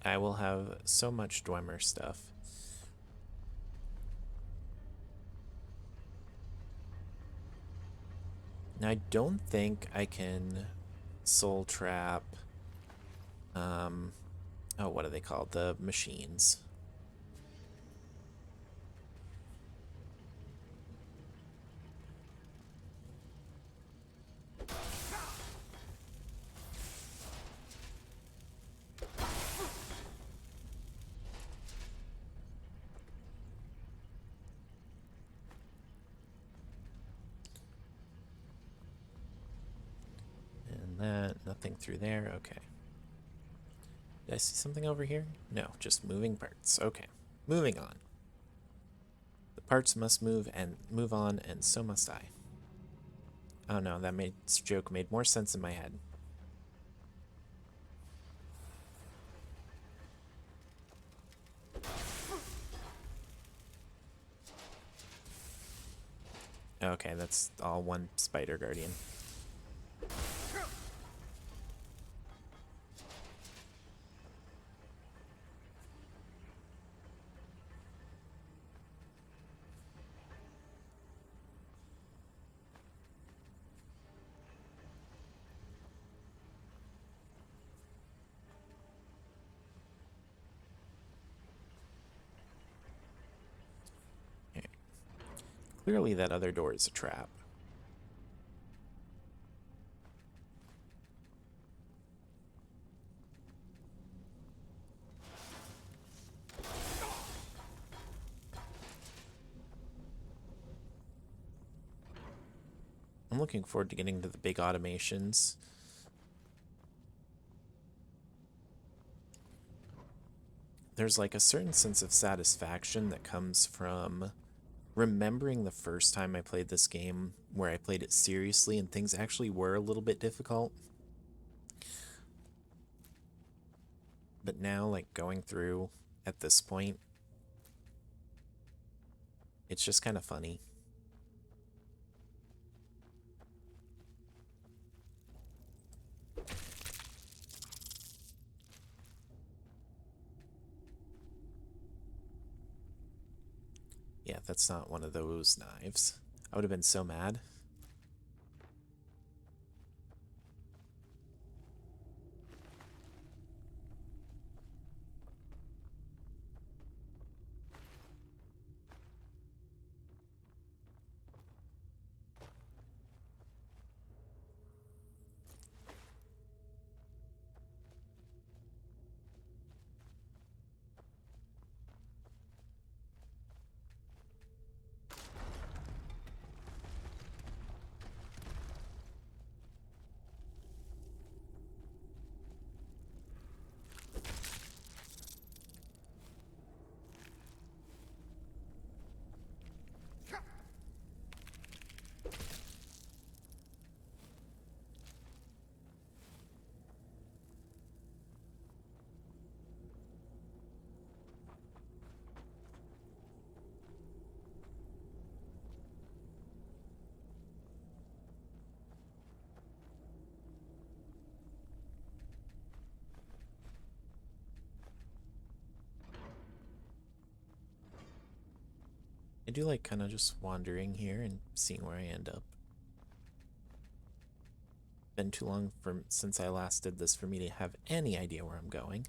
I will have so much Dwemer stuff. Now, I don't think I can soul trap, oh, what are they called? The machines. And that, nothing through there, okay. Did I see something over here? No, just moving parts. Okay, moving on. The parts must move and move on, and so must I. Oh no, that joke made more sense in my head. Okay, that's all one spider guardian. Okay. Clearly that other door is a trap. I'm looking forward to getting to the big automations. There's like a certain sense of satisfaction that comes from remembering the first time I played this game where I played it seriously and things actually were a little bit difficult. But now, like, going through at this point, it's just kind of funny. Yeah, that's not one of those knives. I would have been so mad. I do like kind of just wandering here and seeing where I end up. Been too long since I last did this for me to have any idea where I'm going.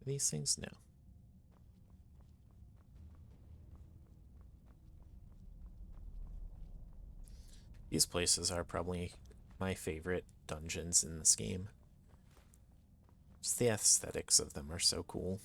These things? No. These places are probably my favorite dungeons in this game. Just the aesthetics of them are so cool.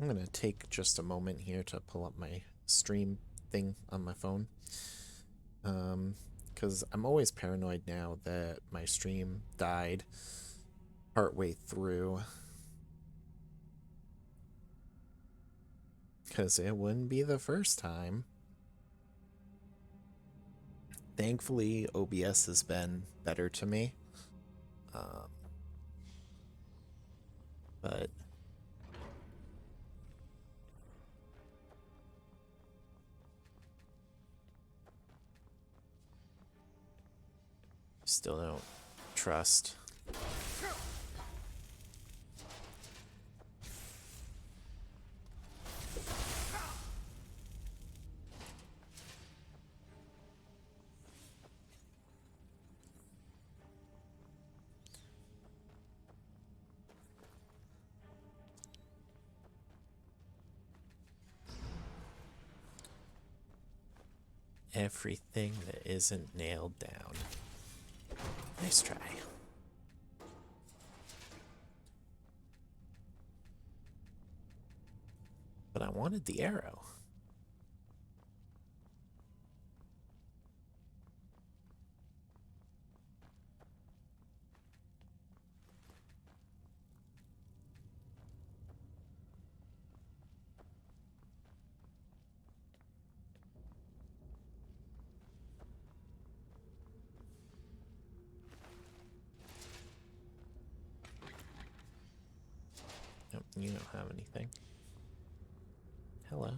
I'm going to take just a moment here to pull up my stream thing on my phone. Because I'm always paranoid now that my stream died partway through. Because it wouldn't be the first time. Thankfully, OBS has been better to me. But still don't trust. Everything that isn't nailed down. Nice try. But I wanted the arrow. Nope, you don't have anything. Hello.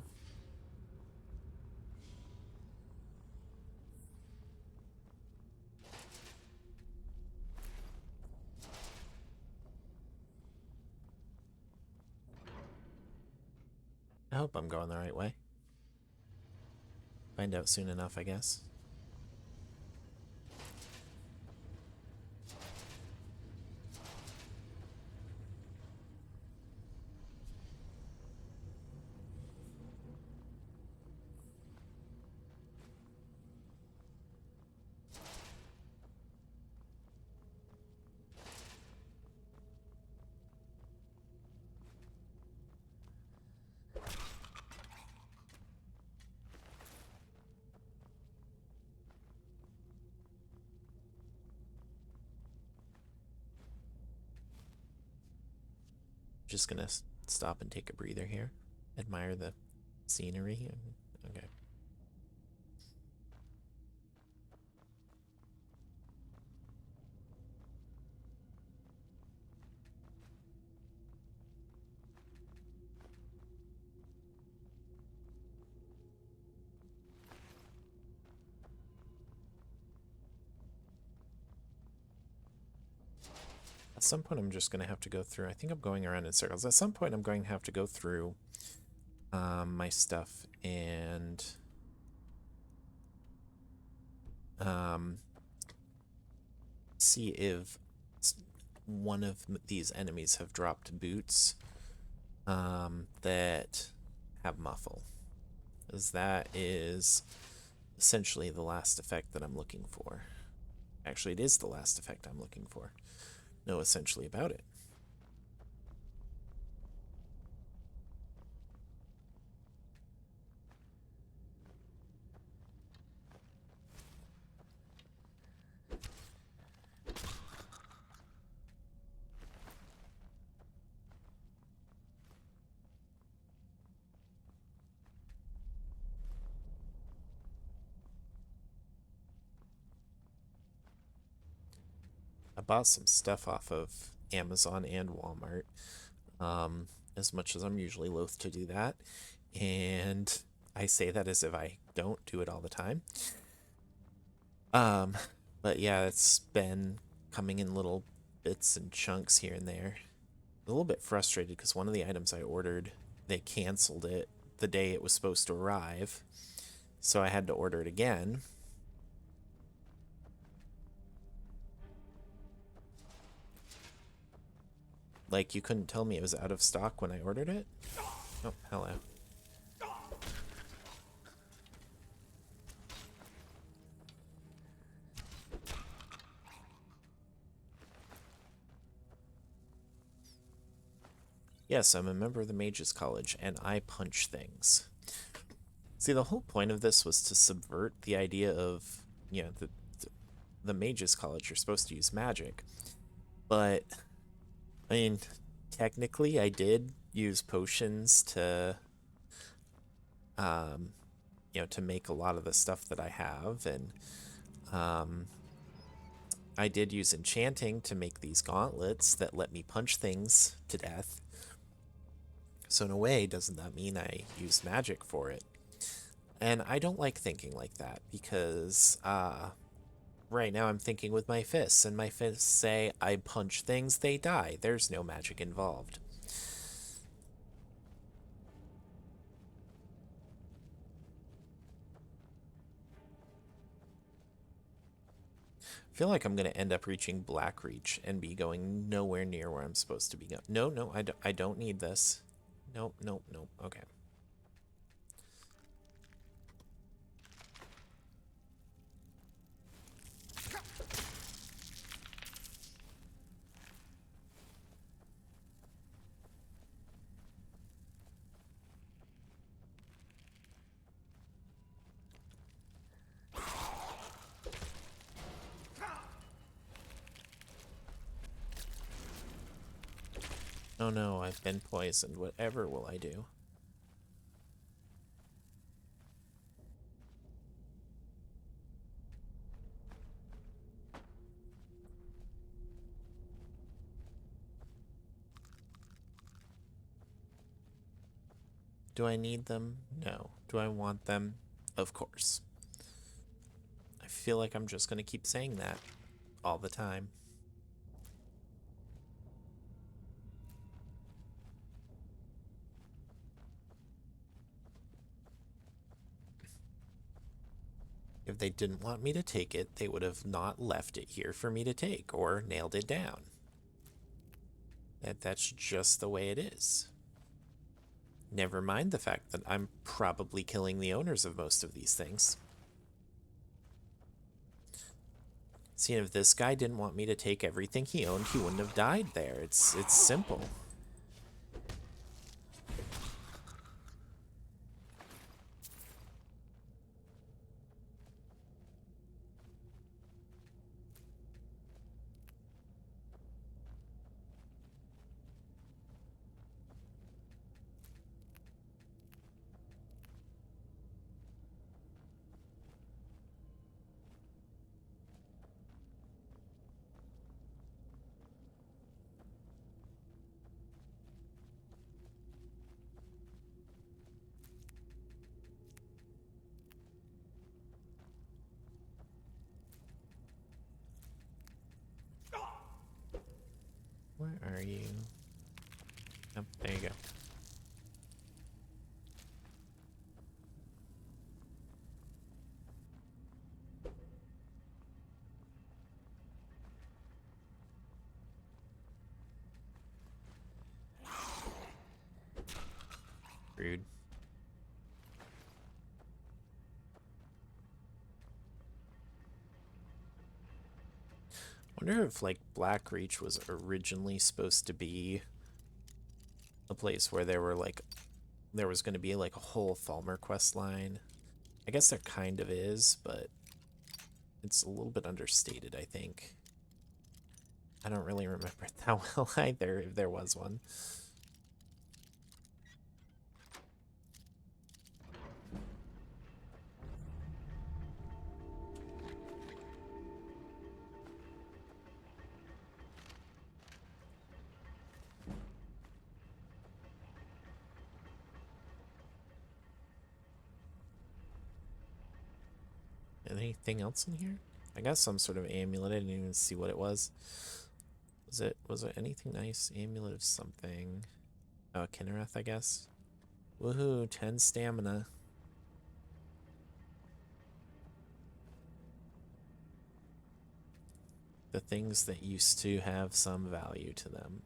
I hope I'm going the right way. Find out soon enough, I guess. Just gonna stop and take a breather here. Admire the scenery. Okay. At some point, I'm just going to have to go through. I think I'm going around in circles. At some point, I'm going to have to go through my stuff and see if one of these enemies have dropped boots that have muffle. Because that is essentially the last effect that I'm looking for. Actually, it is the last effect I'm looking for. Know essentially about it. I bought some stuff off of Amazon and Walmart, as much as I'm usually loath to do that. And I say that as if I don't do it all the time. But yeah, it's been coming in little bits and chunks here and there. A little bit frustrated because one of the items I ordered, they canceled it the day it was supposed to arrive. So I had to order it again. Like, you couldn't tell me it was out of stock when I ordered it? Oh, hello. Yes, I'm a member of the Mages College, and I punch things. See, the whole point of this was to subvert the idea of, the Mages College, you're supposed to use magic. But, I mean, technically I did use potions to, um, to make a lot of the stuff that I have, and, I did use enchanting to make these gauntlets that let me punch things to death. So in a way, doesn't that mean I use magic for it? And I don't like thinking like that because right now I'm thinking with my fists, and my fists say I punch things, they die. There's no magic involved. I feel like I'm going to end up reaching Black Reach and be going nowhere near where I'm supposed to be going. No, no, I don't need this. Nope, nope, nope. Okay. Oh no, I've been poisoned. Whatever will I do? Do I need them? No. Do I want them? Of course. I feel like I'm just going to keep saying that all the time. If they didn't want me to take it, they would have not left it here for me to take or nailed it down. That's just the way it is. Never mind the fact that I'm probably killing the owners of most of these things. See, if this guy didn't want me to take everything he owned, he wouldn't have died there. It's simple. Where are you? Oh, there you go. Rude. Wonder if, like, Black Reach was originally supposed to be a place where there was going to be, like, a whole Thalmor quest line. I guess there kind of is, but it's a little bit understated, I think. I don't really remember it that well either, if there was one. Anything else in here? I got some sort of amulet. I didn't even see what it was. Was it anything nice? Amulet of something. Oh, Kinnereth, I guess. Woohoo, 10 stamina. The things that used to have some value to them.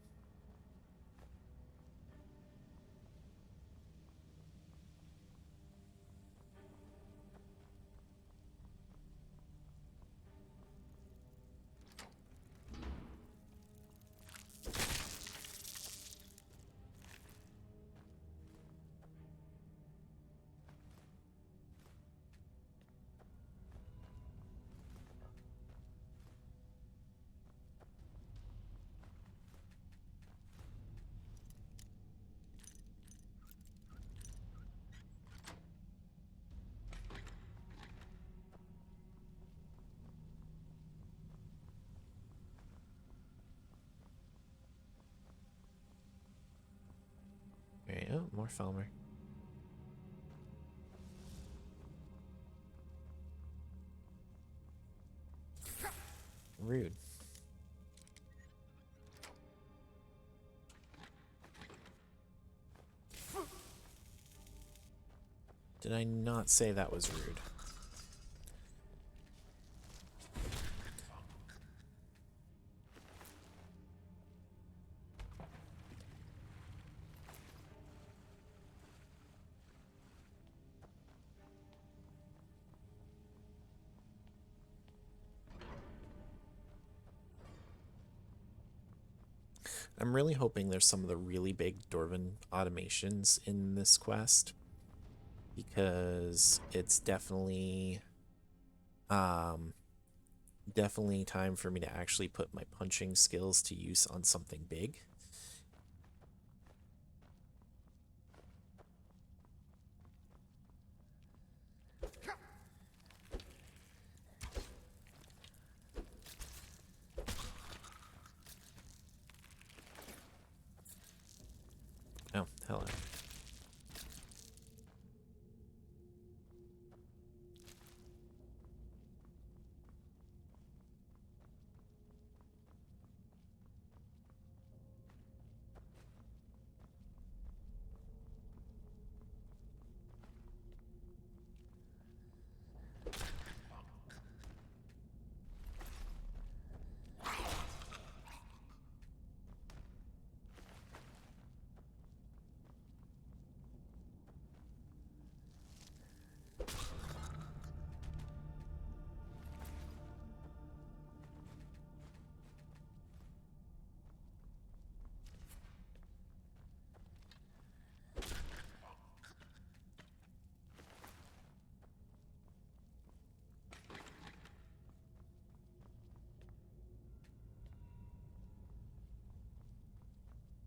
more Felmer. Rude. Did I not say that was rude? I'm really hoping there's some of the really big Dwarven automations in this quest, because it's definitely definitely time for me to actually put my punching skills to use on something big. Oh, hello.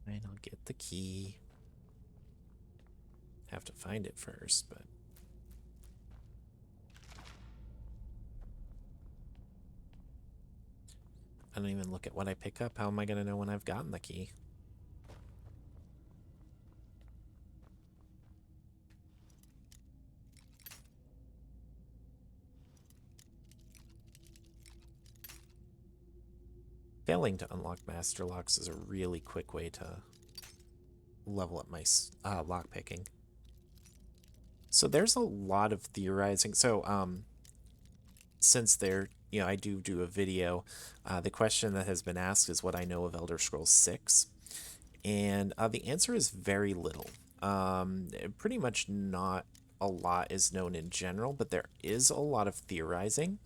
And I'll get the key. Have to find it first, but I don't even look at what I pick up. How am I going to know when I've gotten the key? Failing to unlock master locks is a really quick way to level up my lock picking. So there's a lot of theorizing. So since I do a video, the question that has been asked is what I know of Elder Scrolls 6, and the answer is very little. Pretty much not a lot is known in general, but there is a lot of theorizing.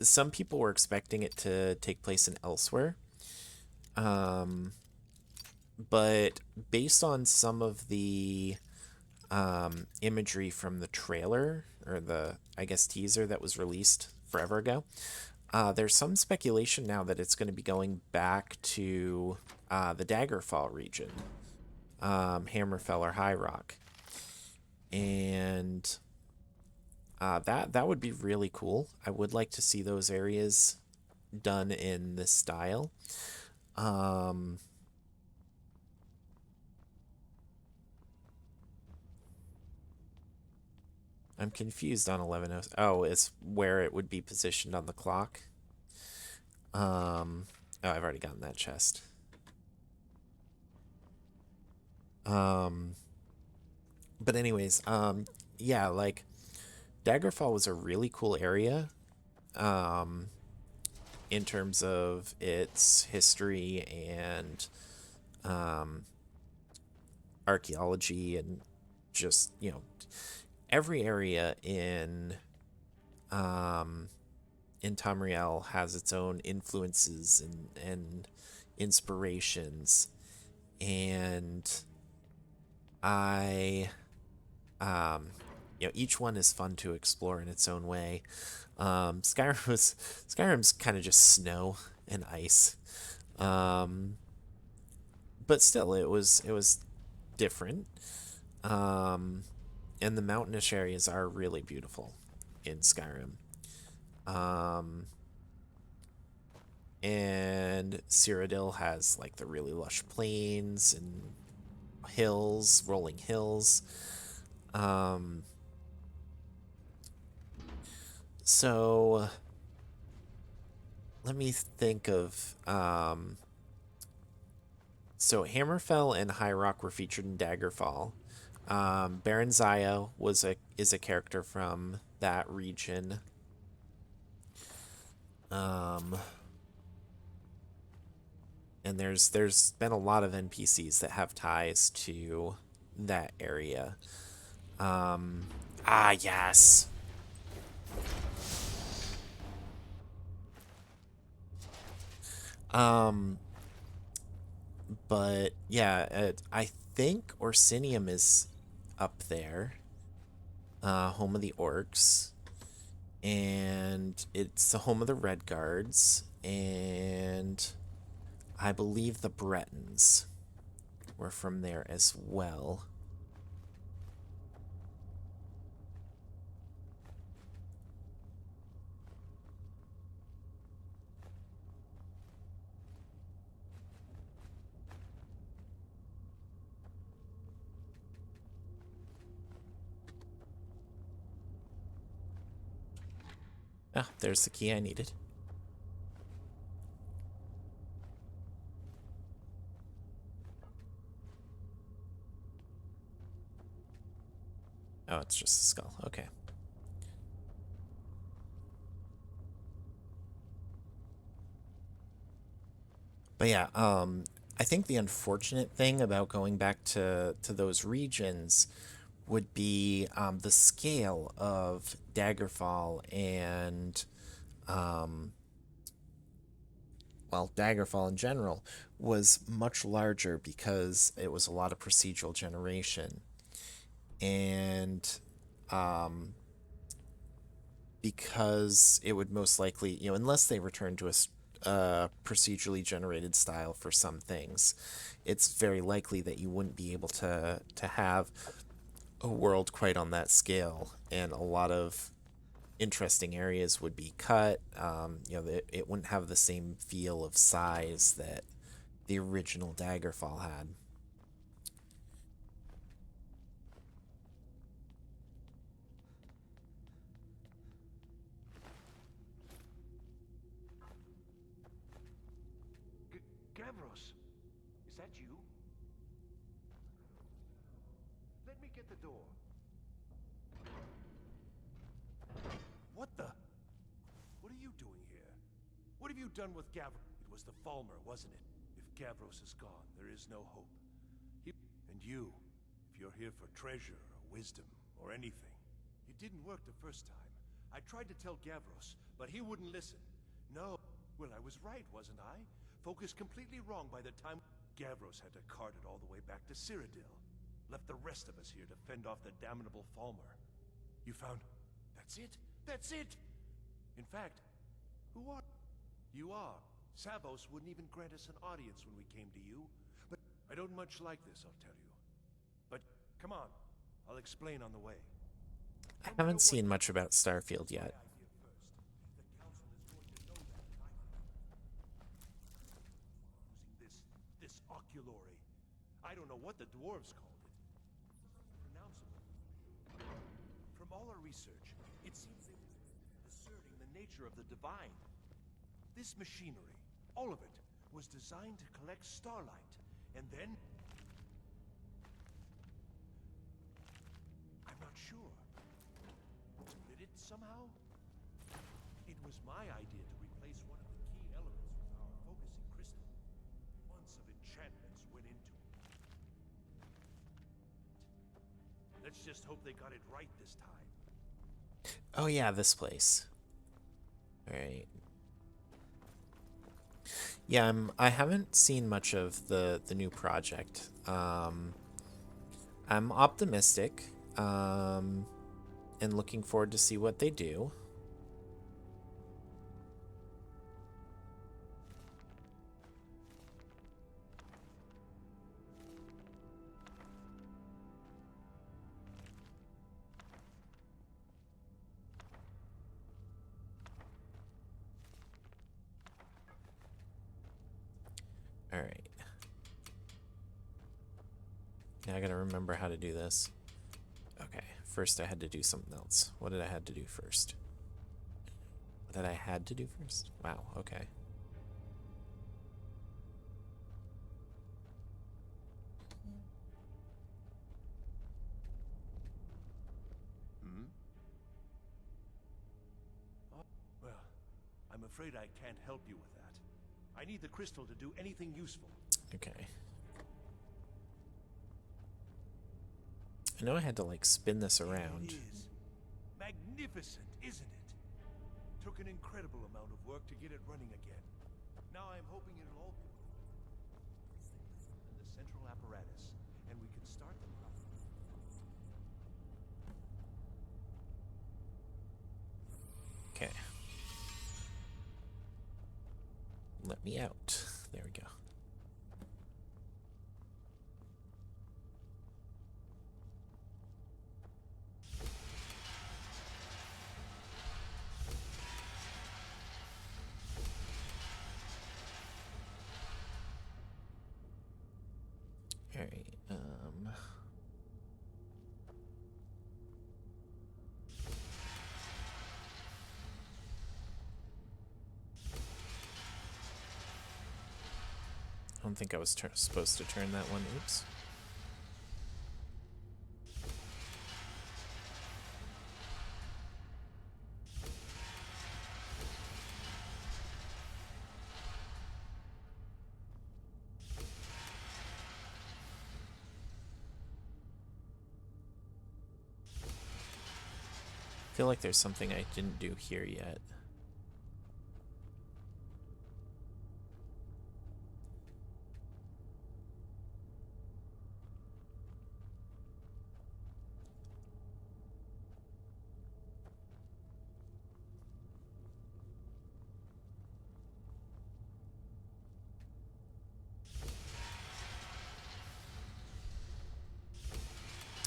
Some people were expecting it to take place in Elsewhere. But based on some of the imagery from the trailer, or the, I guess, teaser that was released forever ago, there's some speculation now that it's going to be going back to the Daggerfall region, Hammerfell or High Rock. And that would be really cool. I would like to see those areas done in this style. I'm confused on 11:00. Oh, it's where it would be positioned on the clock. Oh, I've already gotten that chest. But anyways, yeah, like Daggerfall was a really cool area. In terms of its history and archaeology, and just, every area in Tamriel has its own influences and inspirations, and each one is fun to explore in its own way. Skyrim's kind of just snow and ice, but still, it was different. And the mountainous areas are really beautiful in Skyrim. And Cyrodiil has like the really lush plains and hills, rolling hills. Um, so let me think of so Hammerfell and High Rock were featured in Daggerfall. Baron Zaya is a character from that region. Um, and there's been a lot of NPCs that have ties to that area. Um, yes. Um, but yeah, I think Orsinium is up there, home of the orcs, and it's the home of the Red Guards, and I believe the Bretons were from there as well. Ah, there's the key I needed. Oh, it's just a skull. Okay. But yeah, I think the unfortunate thing about going back to those regions would be the scale of Daggerfall and um, well, Daggerfall in general was much larger because it was a lot of procedural generation, and um, because it would most likely, unless they return to a procedurally generated style for some things, it's very likely that you wouldn't be able to have a world quite on that scale, and a lot of interesting areas would be cut. It wouldn't have the same feel of size that the original Daggerfall had. Gavros, is that you? Let me get the door. What the? What are you doing here? What have you done with Gavros? It was the Falmer, wasn't it? If Gavros is gone, there is no hope. And you, if you're here for treasure or wisdom or anything. It didn't work the first time. I tried to tell Gavros, but he wouldn't listen. No. Well, I was right, wasn't I? Focused completely wrong by the time Gavros had to cart it all the way back to Cyrodiil. Left the rest of us here to fend off the damnable Falmer. You found... That's it? That's it! In fact, who are... You are. Savos wouldn't even grant us an audience when we came to you. But I don't much like this, I'll tell you. But come on, I'll explain on the way. I haven't seen much about Starfield yet. This oculory. I don't know what the dwarves called it. Pronounceable. From all our research, it seems they were asserting the nature of the divine. This machinery, all of it, was designed to collect starlight, and then... I'm not sure. Did it somehow? It was my idea to replace one of the key elements with our focusing crystal. Months of enchantments went into it. Let's just hope they got it right this time. Oh yeah, this place. All right. Yeah, I haven't seen much of the new project. I'm optimistic, and looking forward to see what they do. Alright. Now I gotta remember how to do this. Okay, first I had to do something else. What did I have to do first? What did I had to do first? Wow, okay. Hmm? Oh, well, I'm afraid I can't help you with that. I need the crystal to do anything useful. Okay. I know I had to, like, spin this around. It is magnificent, isn't it? Took an incredible amount of work to get it running again. Now I'm hoping it'll all be in the central apparatus, and we can start them up. Okay. Let me out. There we go. Alright, I don't think I was supposed to turn that one. Oops. I feel like there's something I didn't do here yet.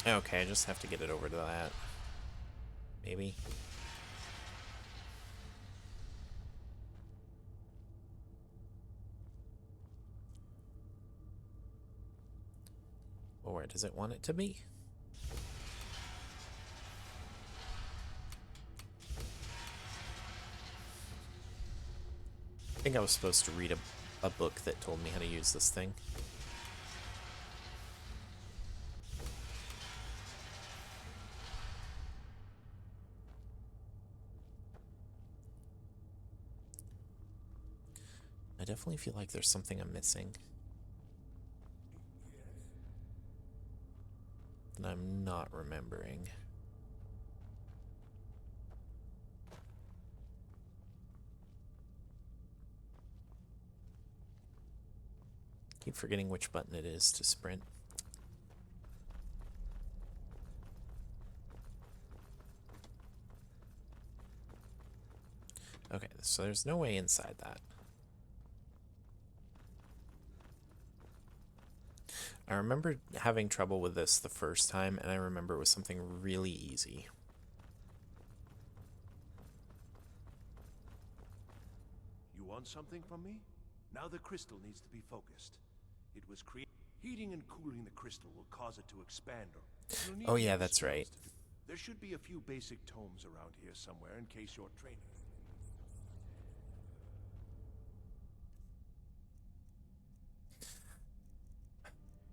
Okay, I just have to get it over to that. Maybe. Or where does it want it to be? I think I was supposed to read a book that told me how to use this thing. I definitely feel like there's something I'm missing. That I'm not remembering. Keep forgetting which button it is to sprint. Okay, so there's no way inside that. I remember having trouble with this the first time, and I remember it was something really easy. You want something from me? Now the crystal needs to be focused. It was created. Heating and cooling the crystal will cause it to expand. You'll need Oh yeah, other that's spells right. to do. There should be a few basic tomes around here somewhere in case you're training.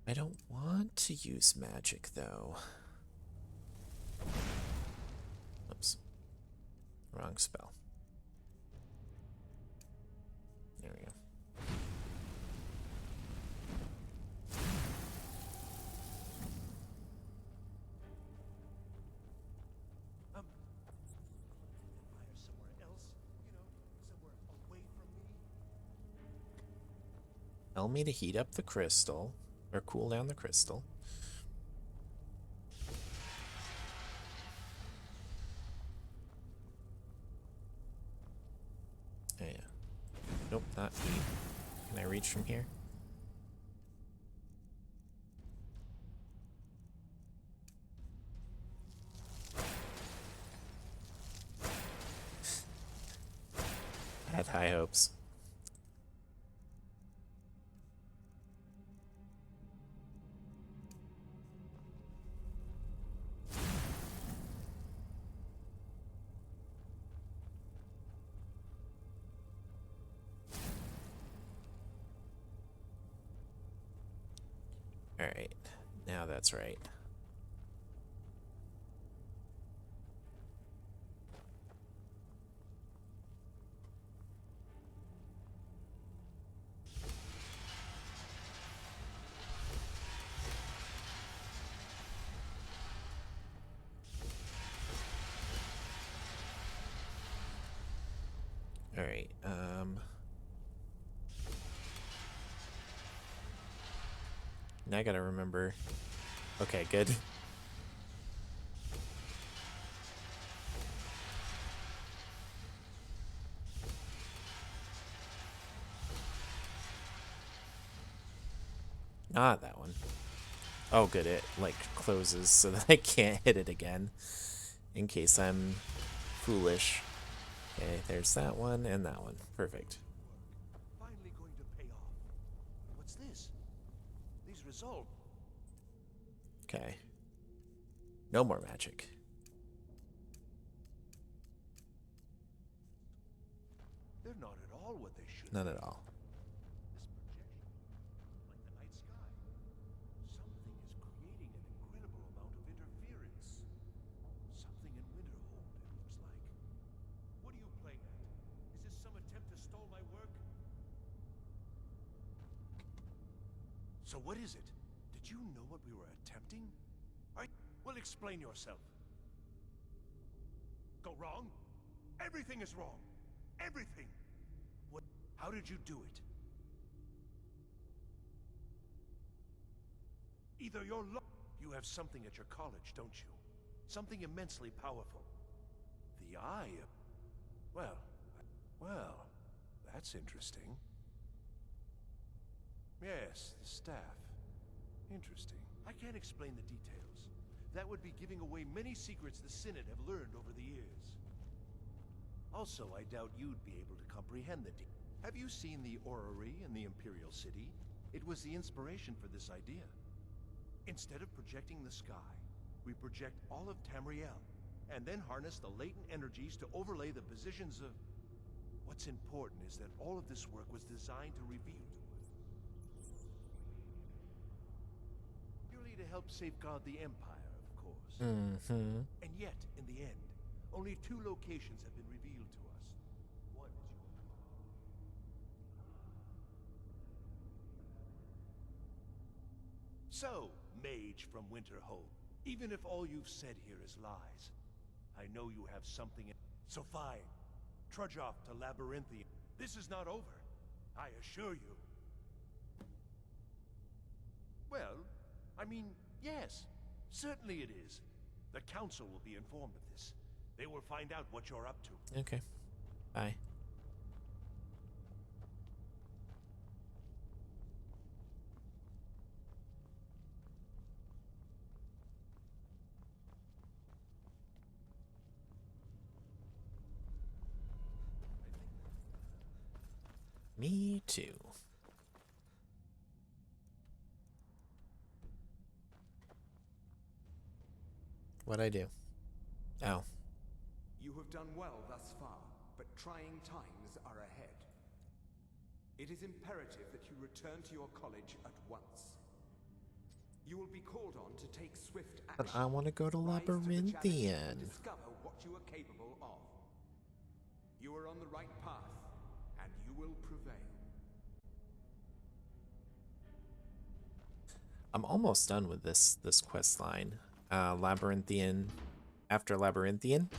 I don't want to use magic, though. Oops. Wrong spell. There we go. Fire somewhere else, you know, somewhere away from me. Tell me to heat up the crystal, or cool down the crystal. Oh, yeah. Nope, not heat. Can I reach from here? I had high hopes. Alright, now that's right. Alright, now I gotta remember. Okay, good. Not that one. Oh, good, it, like, closes so that I can't hit it again. In case I'm foolish. Okay, there's that one and that one. Perfect. Finally going to pay off. What's this? These results. Okay. No more magic. They're not at all what they should None be. at all. This projection, like the night sky. Something is creating an incredible amount of interference. Something in Winterhold, it looks like. What are you playing at? Is this some attempt to stall my work? So what is it? Did you know what we were attempting? Well, explain yourself. Go wrong? Everything is wrong. Everything. What? How did you do it? Either you're you have something at your college, don't you? Something immensely powerful. The eye of... Well, that's interesting. Yes, the staff. Interesting. I can't explain the details. That would be giving away many secrets the Synod have learned over the years. Also, I doubt you'd be able to comprehend the Have you seen the orrery in the Imperial City? It was the inspiration for this idea. Instead of projecting the sky, we project all of Tamriel, and then harness the latent energies to overlay the positions of... What's important is that all of this work was designed to reveal purely to help safeguard the Empire, of course. Mm-hmm. And yet, in the end, only 2 locations have been revealed to us. One is your... So, Mage from Winterhold, even if all you've said here is lies, I know you have something in... So fine, trudge off to Labyrinthian. This is not over, I assure you. Well, I mean, yes, certainly it is. The Council will be informed of this. They will find out what you're up to. Okay. Bye. Me too. What'd I do? Oh. You have done well thus far, but trying times are ahead. It is imperative that you return to your college at once. You will be called on to take swift action. But I want to go to Rise to the challenge Labyrinthian. and discover what you are capable of. You are on the right path, and you will prevail. I'm almost done with this quest line. Labyrinthian. After Labyrinthian,